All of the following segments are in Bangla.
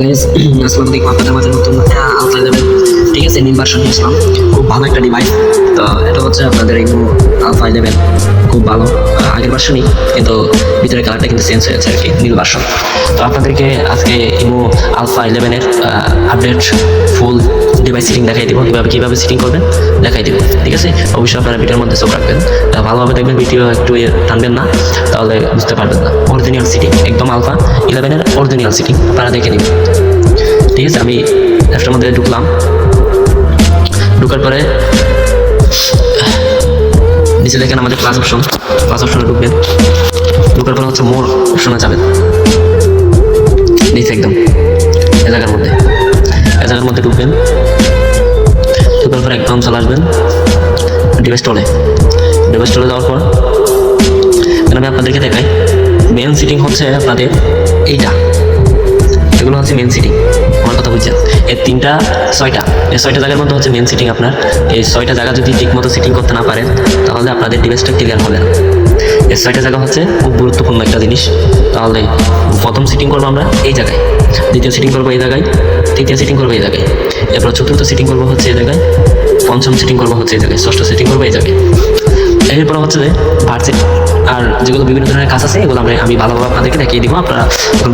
গাইস আসসালামু আলাইকুম, আপনাদের মাঝে নতুন আলফা 11 ঠিক আছে নিউ ভার্সন নিয়ে আসলাম। খুব ভালো একটা ডিভাইস। তো এটা হচ্ছে আপনাদের এই আলফা 11 খুব ভালো আগের ভার্সনই, কিন্তু ভিতরে কালারটা কিন্তু চেঞ্জ হয়েছে আর কি, নিউ ভার্সন। তো আপনাদেরকে আজকে ইমো আলফা 11 এর আপডেট ফুল ডিভাইস সেটিং দেখাই দিব, কীভাবে সেটিং করবেন দেখাই দিব। ঠিক আছে, অবশ্যই আপনারা ভিডিওর মধ্যে চোখ রাখবেন, ভালোভাবে দেখবেন, ভিডিও একটু টানবেন না, তাহলে বুঝতে পারবেন না। অরিজিনাল সেটিং একদম আলফা 11 এর অরিজিনাল সেটিং আপনারা দেখে নিন। ঠিক আছে, আমি অ্যাপটার মধ্যে ঢুকলাম। ঢুকার পরে নিচে দেখেন আমাদের প্লাস অপশনে ঢুকবেন। ঢুকার পরে হচ্ছে মোর অপশনে যাবেন, নিচে একদম এ জায়গার মধ্যে ঢুকবেন। ঢুকার পরে একদম চলে আসবেন ডিভাইস টলে যাওয়ার পর আমি আপনাদেরকে দেখাই মেন সিটিং হচ্ছে আপনাদের এইটা, এগুলো হচ্ছে মেন সিটিং। আমার কথা বুঝছেন? এই ছয়টা জায়গার মধ্যে হচ্ছে মেন সিটিং। আপনার এই 6টা জায়গা যদি ঠিক মতো সিটিং করতে না পারেন, তাহলে আপনাদের ডিভাইসটা ক্লিয়ার হবে না। এই 6টা জায়গা হচ্ছে খুব গুরুত্বপূর্ণ একটা জিনিস। তাহলে প্রথম সিটিং করবো আমরা এই জায়গায়, দ্বিতীয় সিটিং করবো এই জায়গায়, তৃতীয় সিটিং করবো এই জায়গায়, এরপর চতুর্থ সিটিং করবো হচ্ছে এই জায়গায়, পঞ্চম সিটিং করবো হচ্ছে এই জায়গায়, ষষ্ঠ সিটিং করবো এই জায়গায়। এরপর হচ্ছে যে ভার্সিট আর যেগুলো বিভিন্ন ধরনের কাজ আছে, এগুলো আমি ভালোভাবে আপনাদেরকে দেখিয়ে দিব। আপনারা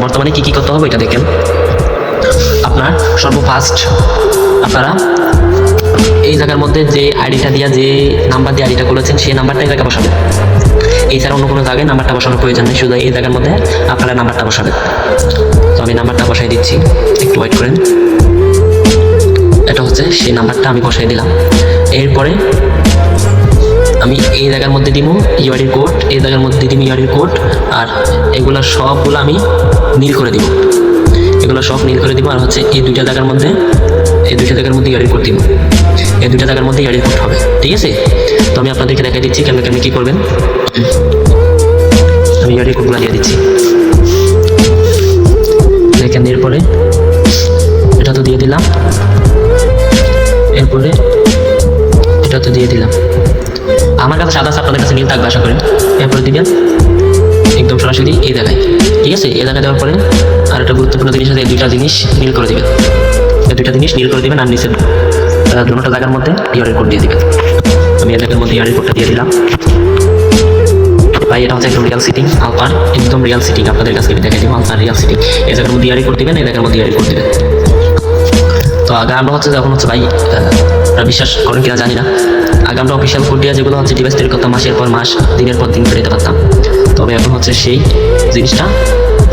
বর্তমানে কী করতে হবে এটা দেখেন। আপনার সর্বফার্স্ট আপনারা এই জায়গার মধ্যে যে আইডিটা দিয়ে, যে নাম্বার দিয়ে আইডিটা করেছেন, সেই নাম্বারটা এই জায়গায় বসাবেন। এছাড়া অন্য কোনো জায়গায় নাম্বারটা বসানোর প্রয়োজন নেই, শুধু এই জায়গার মধ্যে আপনারা নাম্বারটা বসাবেন। তো আমি নাম্বারটা বসাই দিচ্ছি, একটু ওয়েট করেন। এটা হচ্ছে সেই নাম্বারটা আমি বসাই দিলাম। এরপরে আমি এই জায়গার মধ্যে দিব ইউআইডির কোড, এই জায়গার মধ্যে দিব ইউআইডির কোড, আর এগুলো সবগুলো আমি নীল করে দিব। এগুলো সব নীল করে দিব। আর হচ্ছে এই দুইটা জায়গার মধ্যে ইউআইডি কোড দিব। এই দুইটা জায়গার মধ্যে ইউআইডি কোড হবে। ঠিক আছে, তো আমি আপনাদেরকে দেখাই দিচ্ছি কেমন কী করবেন। আমি ইউআইডি কোডগুলো দিয়ে দিচ্ছি, দেখেন। এরপরে এটা তো দিয়ে দিলাম, এরপরে এটা তো দিয়ে দিলাম। আমার কাছে সাদা, আপনাদের কাছে নীল থাকবে আশা করি। এরপরে দিবেন একদম সরাসরি এই জায়গায়। ঠিক আছে, এই জায়গায় দেওয়ার পরে আর একটা গুরুত্বপূর্ণ জিনিস আছে, এই দুইটা জিনিস নীল করে দিবেন। আর নিচে দুটোটা জায়গার মধ্যে ইউআরএল কোড দিয়ে দিবেন। আমি এই জায়গার মধ্যে ইউআরএল কোডটা দিয়ে দিলাম। ভাই এটা হচ্ছে একদম রিয়াল সিটিং, আলফার একদম রিয়াল সিটিং। আপনাদের কাছে দেখাই দিব আলফার রিয়াল সিটিং। এই জায়গার মধ্যে ইউআরএল কোড দিবেন, এই জায়গার মধ্যে ইউআরএল কোড দিবেন। তো আগে আমরা হচ্ছে যখন হচ্ছে ভাই বিশ্বাস করেন কিনা জানি না, আগে আমরা অফিসিয়াল কোড দিয়ে যেগুলো হচ্ছে ডিভাইস তৈরি করতাম, মাসের পর মাস, দিনের পর দিন করে দিতে পারতাম। তবে এখন হচ্ছে সেই জিনিসটা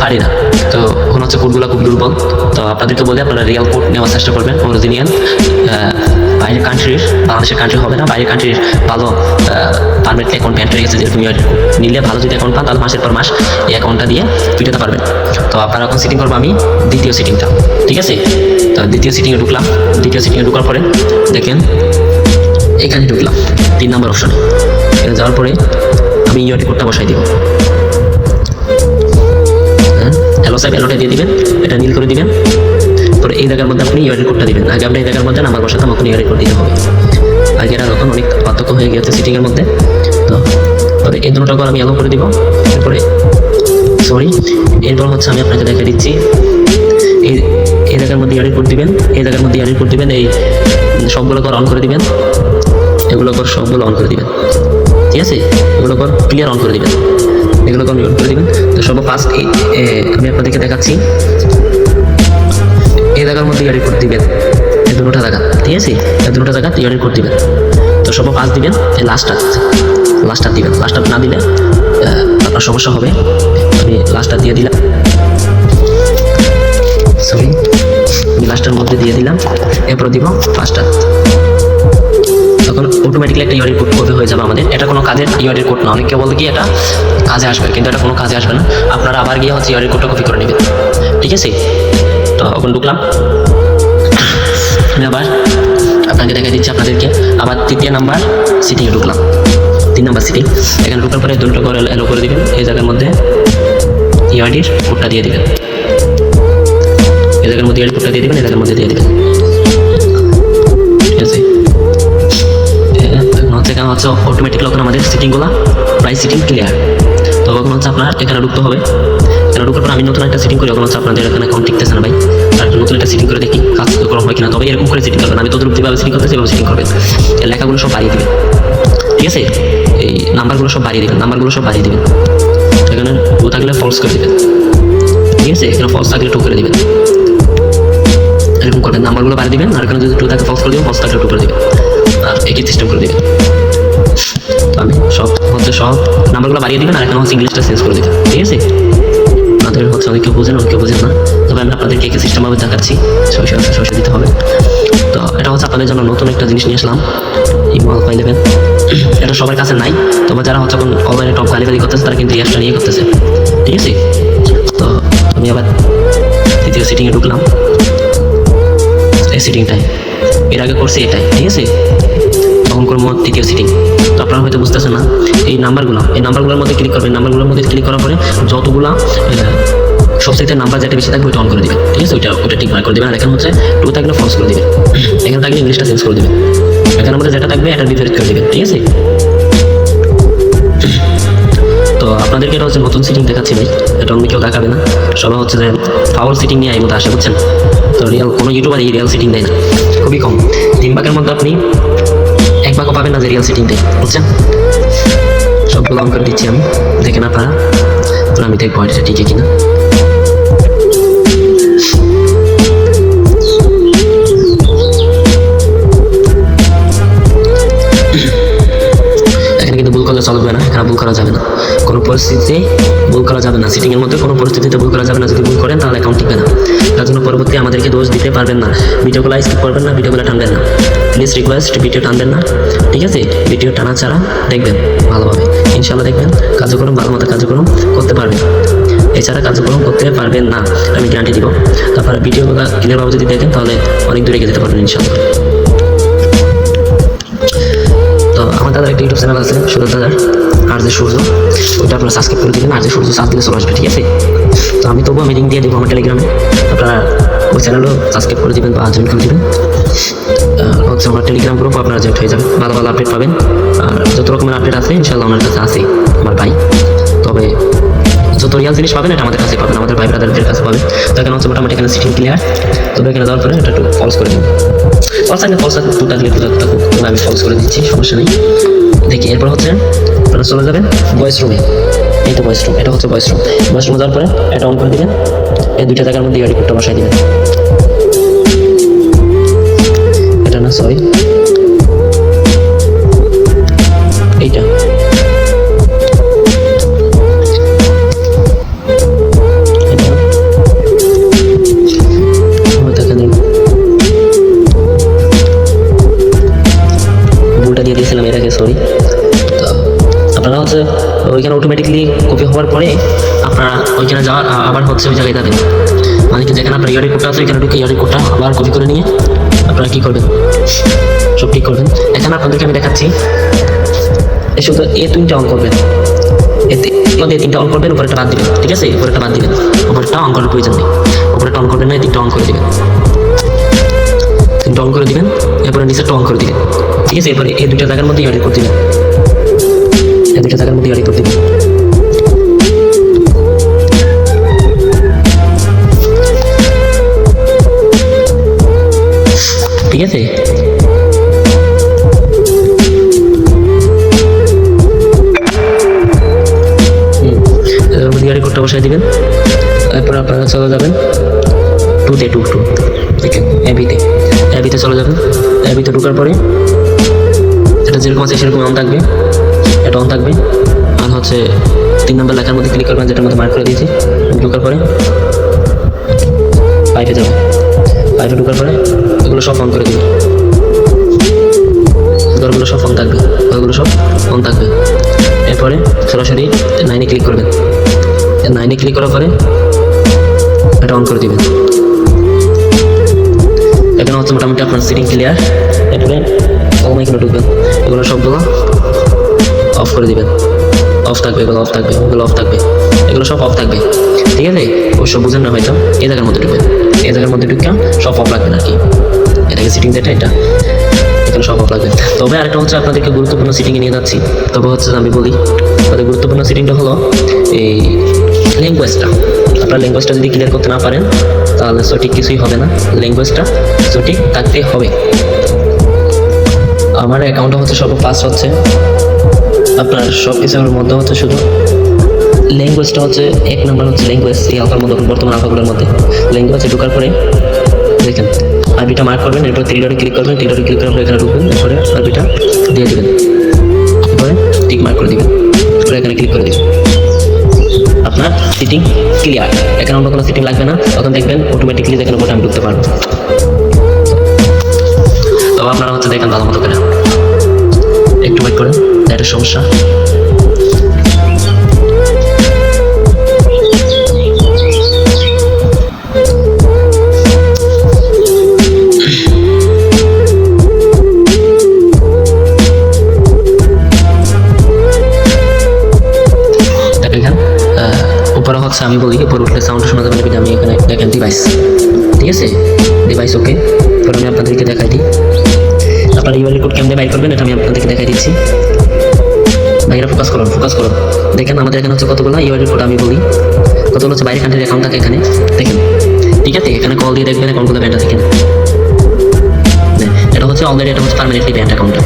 পারি না। তো এখন হচ্ছে কোডগুলো খুব দুর্বল। তো আপনাদেরকে বলে আপনারা রিয়াল কোড নেওয়ার চেষ্টা করবেন, অরিজিনাল। বাইরের কান্ট্রির, বাংলাদেশের কান্ট্রি হবে না, বাইরের কান্ট্রির ভালো পারমানেন্ট অ্যাকাউন্ট ব্যান্ড হয়ে গেছে, যেরকম নিলে ভালো যদি অ্যাকাউন্ট পান, তাহলে মাসের পর মাস এই অ্যাকাউন্টটা দিয়ে পিটাতে পারবেন। তো আপনারা এখন সিটিং করবো আমি দ্বিতীয় সিটিংটা। ঠিক আছে, তো দ্বিতীয় সিটিংয়ে ঢুকলাম। দ্বিতীয় সিটিংয়ে ঢোকার পরে দেখেন এখানে ঢুকলাম 3 নম্বর অপশনে। এখানে যাওয়ার পরে আমি ইউআইডি কোডটা বসাই দিব। হ্যালো সাহেব, হ্যালোটা দিয়ে দিবেন, এটা নীল করে দিবেন। পরে এই জায়গার মধ্যে আপনি ইউআইডি কোডটা দিবেন। আগে আমরা এই জায়গার মধ্যে নাম্বার বসাতাম, এখন ইউআইডি কোড দিতে হবে। আগে এটা তখন অনেক পার্থক্য হয়ে গেছে সিটিংয়ের মধ্যে। তো তবে এই দুটোটা আমি অ্যালো করে দিব। এরপর হচ্ছে আমি আপনাকে দেখে দিচ্ছি এই জায়গার মধ্যে ইউআইডি কোড দিবেন, এই জায়গার মধ্যে ইউআইডি কোড দিবেন। এই সবগুলো অন করে দিবেন, এগুলো সবগুলো অন করে দিবেন। ঠিক আছে, এগুলো ক্লিয়ার অন করে দিবেন, এগুলো অন করে দিবেন। তো সর্বফার্স্ট আমি আপনাদেরকে দেখাচ্ছি এই জায়গার মধ্যে ইউআইডি কোড দিবেন, এই দুটোটা জায়গা। ঠিক আছে, এই দুটোটা জায়গা ইউআইডি কোড দিবেন। তো সর্বফার্স্ট দিবেন এই লাস্টটা দিবেন। লাস্টটা না দিলে আপনার সমস্যা হবে। আমি লাস্টটা দিয়ে দিলাম, আমি লাস্টের মধ্যে দিয়ে দিলাম। এরপর দিব ফার্স্টটা। তখন অটোমেটিক্যালি একটা ইউআরএল কোড কপি হয়ে যাবে আমাদের। এটা কোনো কাজের ইউআরএল কোড না। অনেকে বলে কি এটা কাজে আসবে, কিন্তু এটা কোনো কাজে আসবে না। আপনারা আবার গিয়ে হচ্ছে ইউআরএল কোডটা কপি করে নেবেন। ঠিক আছে, তো এখন ঢুকলাম। আমি আবার আপনাকে দেখাই দিচ্ছি আপনাদেরকে। আবার তৃতীয় নাম্বার সিটিংয়ে ঢুকলাম, 3 নম্বর সিটিং। এখানে ঢুকার পরে দুটো করে এলো করে দিবেন। এই জায়গার মধ্যে ইউআইডির কোডটা দিয়ে দিবেন, এই জায়গার মধ্যে ইউআইডি কোডটা দিয়ে দিবেন, এই জায়গার মধ্যে দিয়ে দিবেন। ঠিক আছে, এখানে হচ্ছে অটোমেটিক এখন আমাদের সিটিংগুলো প্রায় সিটিং ক্লিয়ার। তো এখন হচ্ছে আপনার এখানে ঢুকতে হবে। এখানে ঢুকার পর আমি নতুন একটা সিটিং করি। এখন হচ্ছে আপনাদের এখানে অ্যাকাউন্ট টিকতেছে না ভাই, আর সেটিং করে দেখি কাজকর্ম হয় কিনা। তবে এরকম করে সেটিং করবেন, আমি তদ্রুপ যেভাবে সেটিং করতে সেভাবে সেটিং করবেন। এর লেখাগুলো সব বাড়িয়ে দেবেন, ঠিক আছে? এই নাম্বারগুলো সব বাড়িয়ে দেবেন, নাম্বারগুলো সব বাড়িয়ে দেবেন। এখানে টু থাকলে ফলস করে দেবেন, ঠিক আছে? এখানে ফলস থাকলে টু করে দেবেন, এরকম করবেন। নাম্বারগুলো বাড়িয়ে দিবেন, আর এখানে যদি টু থাকে ফলস করে দেবেন, ফলস থাকলে টু করে দেবেন, আর একই সিস্টেম করে দেবেন। তো আমি সব নাম্বারগুলো বাড়িয়ে দিবেন, আর এখানে হচ্ছে ইংলিশটা চেঞ্জ করে দেবেন, ঠিক আছে? আপনাদের হচ্ছে অনেকে বোঝেন, অনেকে বোঝেন না, তবে আমি আপনাদেরকে একই সিস্টেমভাবে দেখাচ্ছি, সরাসরি দিতে হবে। তো এটা হচ্ছে আপনাদের জন্য নতুন একটা জিনিস নিয়ে আসলাম, ইমল পাই নেবেন। এটা সবার কাছে নাই, তবে যারা হচ্ছে এখন অনলাইনে টপ গালিবাজি করতেছে তারা কিন্তু এই অ্যাপটা নিয়ে করতেছে, ঠিক আছে? তো আমি আবার দ্বিতীয় সেটিংয়ে ঢুকলাম, এই সেটিংটাই এর আগে করছি এটাই, ঠিক আছে? তখন করবো তৃতীয় সেটিং। তো আপনারা হয়তো বুঝতেছেন না, এই নাম্বারগুলোর মধ্যে ক্লিক করবেন। নাম্বারগুলোর মধ্যে ক্লিক করার পরে যতগুলা সবচেয়ে নাম্বার যেটা বেশি থাকবে ওইটা অন করে দেবেন, ঠিক আছে? ওটা ঠিক মার্ক করে দেবেন। আর এখানে হচ্ছে টু থাকলে ফলস করে দেবেন, এখানে থাকলে ইংলিশটা চেঞ্জ করে দেবেন, এখানে আমাদের যেটা থাকবে এটা বিপরীত করে দেবেন, ঠিক আছে? তো আপনাদেরকে এটা হচ্ছে নতুন সিটিং দেখাচ্ছি ভাই, এটা অন্য কেউ দেখাবে না। সবাই হচ্ছে যে ফাউল সিটিং নিয়ে এই মধ্যে আসে, বুঝছেন? তো কোনো ইউটিউবার এই রিয়েল সিটিং দেয় না, খুবই কম। 3 ভাগের মধ্যে আপনি 1 ভাগও পাবেন না যে রিয়েল সিটিং দেয়, বুঝছেন? সবগুলো অন করে দিচ্ছি আমি, দেখেন আপনারা। তো আমি দেখবো এটা ঠিক কিনা। চলবে না, এখানে ভুল করা যাবে না, কোনো পরিস্থিতিতে ভুল করা যাবে না। সিটিংয়ের মধ্যে কোনো পরিস্থিতিতে ভুল করা যাবে না, যদি ভুল করেন তাহলে অ্যাকাউন্ট টিকবে না। তার জন্য পরবর্তী আমাদেরকে দোষ দিতে পারবেন না। ভিডিওগুলো স্কিপ করবেন না, ভিডিওগুলো টানবেন না, প্লিজ রিকোয়েস্ট, ভিডিও টানবেন না, ঠিক আছে? ভিডিও টানা ছাড়া দেখবেন ভালোভাবে, ইনশাআল্লাহ দেখবেন কার্যক্রম ভালো মতো কার্যক্রম করতে পারবেন। এছাড়া কার্যক্রম করতে পারবেন না, আমি গ্যারান্টি দিব। তারপরে ভিডিওগুলো ক্লিয়ারভাবে যদি দেখেন তাহলে অনেক দূরে এগিয়ে যেতে পারবেন ইনশাআল্লাহ। তো আমার দাদার একটা ইউটিউব চ্যানেল আছে, সুরজ দাদার, আর যে সূর্য, ওইটা আপনারা সাবস্ক্রাইব করে দেবেন। আর যে সূর্য সার্চ দিলে চলে আসবে, ঠিক আছে? তো আমি তবুও আমি লিঙ্ক দিয়ে দেবো আমার টেলিগ্রামে, আপনারা ওই চ্যানেলও সাবস্ক্রাইব করে দেবেন বা জয়েন করে দেবেন। হচ্ছে আমার টেলিগ্রাম গ্রুপ, আপনারা জয়েন হয়ে যাবেন, ভালো ভালো আপডেট পাবেন। আর যত রকমের আপডেট আছে ইনশাআল্লাহ আমার কাছে আছে, আমার ভাই। তবে যত রিয়াল জিনিস পাবেন এটা আমাদের কাছে পাবেন, আমাদের ভাই ব্রাদারদের কাছে পাবেন। তো এখানে হচ্ছে মোটামুটি এখানে সিটিং ক্লিয়ার। তবে এখানে দেওয়ার পরে এটা একটু ফলস করে দেবেন, ফলস থাকলে আমি ফলস করে দিচ্ছি, সমস্যা নেই। দেখি এরপর হচ্ছে আপনারা চলে যাবেন ভয়েস রুমে। এই তো ভয়েস রুম, এটা হচ্ছে ভয়েস রুমে যাওয়ার পরে এটা অন করে দেবেন। এই দুইটা জায়গার মধ্যে ইয়ার রিপোর্টটা বসাই দেবেন। এটা না, সরি, এইটা। ভুলটা দিয়ে দিয়েছিলাম এর আগে, সরি। তো আপনারা হচ্ছে ওইখানে অটোমেটিকলি কপি হওয়ার পরে আপনারা ওইখানে যাওয়ার আবার হচ্ছে ওই জায়গায় যাবেন, মানে কি যেখানে আপনার ইয়ারি কোডটা আছে ওইখানে ঢুকে ইয়ারি কোডটা আবার কপি করে নিয়ে আপনারা কী করবেন, সব ঠিক করবেন। এখানে আপনাদেরকে আমি দেখাচ্ছি, এই শুধু এই 3টা অন করবেন, এতে 3টা অন করবেন, উপরেটা বাদ দিবেন, ঠিক আছে? উপরেটা বাদ দিবেন, উপরেটা অন করার প্রয়োজন নেই, উপরেটা অন করবেন না, এই 3টা অন করে দিবেন, 3টা অন করে দিবেন। এরপরে নিচেরটা অন করে দিবেন, ঠিক আছে? এরপরে এই 2টা জায়গার মধ্যে ইয়ারি কোড দিবেন, এই 2টা জায়গার মধ্যে ইয়ারি কোড দিবেন, ঠিক আছে? ইয়ারি কোডটা বসাই দিবেন। তারপর আপনারা চলে যাবেন টুতে, টু দেখেন অ্যাবিতে চলে যাবেন। অ্যাবিতে ঢোকার পরে এটা যেরকম আছে সেরকম অন থাকবে, এটা অন থাকবে। আর হচ্ছে 3 নম্বর লেখার মধ্যে ক্লিক করবেন, যেটার মধ্যে মার্ক করে দিয়েছি। ঢোকার পরে পাইপে যাবেন, পাইপে ঢোকার পরে এগুলো সব অন করে দেবেন, ঘরগুলো সব অন থাকবে, ঘরগুলো সব অন থাকবে। এরপরে সরাসরি 9-এ ক্লিক করবেন, 9-এ ক্লিক করার পরে এটা অন করে দিবেন। এখানে হচ্ছে মোটামুটি আপনার সিটিং ক্লিয়ার। এরপরে এখানে ঢুকবেন, এগুলো সবগুলো অফ করে দিবেন, অফ থাকবে, এগুলো অফ থাকবে, এগুলো অফ থাকবে, এগুলো সব অফ থাকবে, ঠিক আছে? অবশ্য বুঝেন না হয়তো, এই জায়গার মধ্যে ঢুকবেন, এই জায়গার মধ্যে ঢুকে সব অফ রাখবেন আর কি। এটাকে সিটিং যেটা, এটা এখানে সব অফ রাখবেন। তবে আরেকটা হচ্ছে আপনাদেরকে গুরুত্বপূর্ণ সিটিংয়ে নিয়ে যাচ্ছি। তবে হচ্ছে আমি বলি, তাদের গুরুত্বপূর্ণ সিটিংটা হলো এই ল্যাঙ্গুয়েজটা। আপনার ল্যাঙ্গুয়েজটা যদি ক্লিয়ার করতে না পারেন তাহলে সঠিক কিছুই হবে না, ল্যাঙ্গুয়েজটা সঠিক থাকতে হবে। আমার অ্যাকাউন্টটা হচ্ছে ফার্স্ট হচ্ছে আপনার সব কিছুর মধ্যে হচ্ছে শুধু ল্যাঙ্গুয়েজটা হচ্ছে 1 নম্বর হচ্ছে ল্যাঙ্গুয়েজ। এই আলফার মধ্যে বর্তমান আলফাগুলোর মধ্যে ল্যাঙ্গুয়েজে ঢোকার পরে দেখেন আরবিটা মার্ক করবেন, এরপর 3 ডটে ক্লিক করবেন, 3 ডটে ক্লিক করার পরে এখানে ঢুকবেন, এরপরে আরবিটা দিয়ে দেবেন, এরপরে টিক মার্ক করে দিবেন, এরপরে এখানে ক্লিক করে দিবেন। আপনার সিটিং ক্লিয়ার, এখানে অন্য কোনো সিটিং লাগবে না, তখন দেখবেন অটোমেটিকলি যেখানে বোটাম ঢুকতে পারবেন। তবে আপনারা হচ্ছে দেখেন ভালো মতো করে, একটু ওয়েট করেন, এটা সমস্যা। উপরে হচ্ছে আমি বলি, উপরে উঠলে সাউন্ড শোনা যাবে না, আমি এখানে দেখেন ডিভাইস, ঠিক আছে, ডিভাইস ওকে। এবার আমি আপনাদেরকে দেখাই দিই, আপনারা ইউআরএল কোড কেমনে বাইর করবেন এটা আমি আপনাদেরকে দেখাই দিচ্ছি। ভাইরা ফোকাস করুন, ফোকাস করুন, দেখেন আমাদের এখানে হচ্ছে কতগুলো ইউআরএল কোড আমি বলি, কতগুলো হচ্ছে বাইরে কান্ট্রির অ্যাকাউন্ট থাকে এখানে দেখেন, ঠিক আছে। এখানে কল দিয়ে দেখবেন অ্যাকাউন্টগুলো ব্যান্ড আছে কিনা। এটা হচ্ছে অলরেডি, এটা হচ্ছে পার্মানেন্টলি ব্যান্ড অ্যাকাউন্টটা,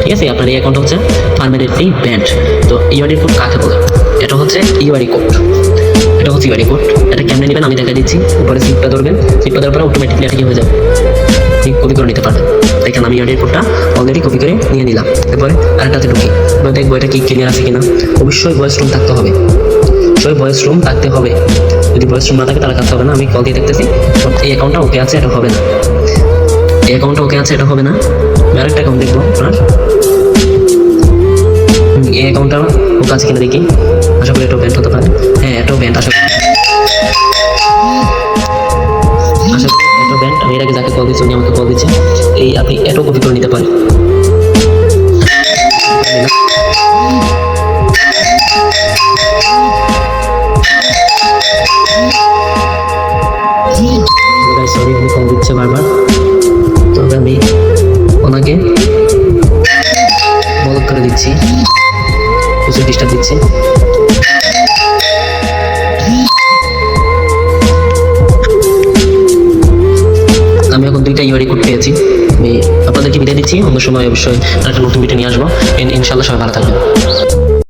ঠিক আছে। আপনার এই অ্যাকাউন্ট হচ্ছে পার্মানেন্টলি ব্যান্ড। তো ইউআরএল কোড কাকে বলে? এটা হচ্ছে ইউআরএল কোড, এটা হচ্ছে ইউআরএল কোড। এটা কেমনে নেবেন আমি দেখা দিচ্ছি। উপরে সিপটা ধরবেন, সিপটা দেওয়ার পরে অটোমেটিকলি এটা কি হয়ে যাবে, কপি করে নিতে পারবেন। দেখেন আমি ইউআরএল কোডটা অলরেডি কপি করে নিয়ে নিলাম। এরপরে আরেকটাতে ঢুকি, এবার দেখবো এটা কি ক্লিয়ার আছে কিনা। অবশ্যই ভয়েস রুম থাকতে হবে, অবশ্যই ভয়েস রুম থাকতে হবে। যদি ভয়েস রুম না থাকে তাহলে কাজ হবে না। আমি কল দিয়ে দেখতেছি এই অ্যাকাউন্টটা ওকে আছে, এটা হবে না। এই অ্যাকাউন্টটা ওকে আছে, এটা হবে না। আমি আরেকটা অ্যাকাউন্ট দেখবো আপনার, এই অ্যাকাউন্টটা ওকে আছে কিনা দেখি। আশা করি এটাও ব্যান্ড হতে পারে, হ্যাঁ এটাও ব্যান্ড। আশা করি এটাও ব্যান্ড। আমি এর আগে যাকে কল দিচ্ছি উনি আমাকে কল দিচ্ছে। এই আপনি এটাও কপি করে নিতে পারেন। সরি আমি কল দিচ্ছে বারবার, তবে আমি ওনাকে ব্লক করে দিচ্ছি, কিছু ডিস্টার্ব দিচ্ছি। আমি এখন 2টা ইউআরএল কোড পেয়েছি। আমি আপনাদেরকে বিদায় দিচ্ছি, অন্য সময় অবশ্যই একটা নতুন ভিডিও নিয়ে আসবো। ইনশাআল্লাহ সবাই ভালো থাকবেন।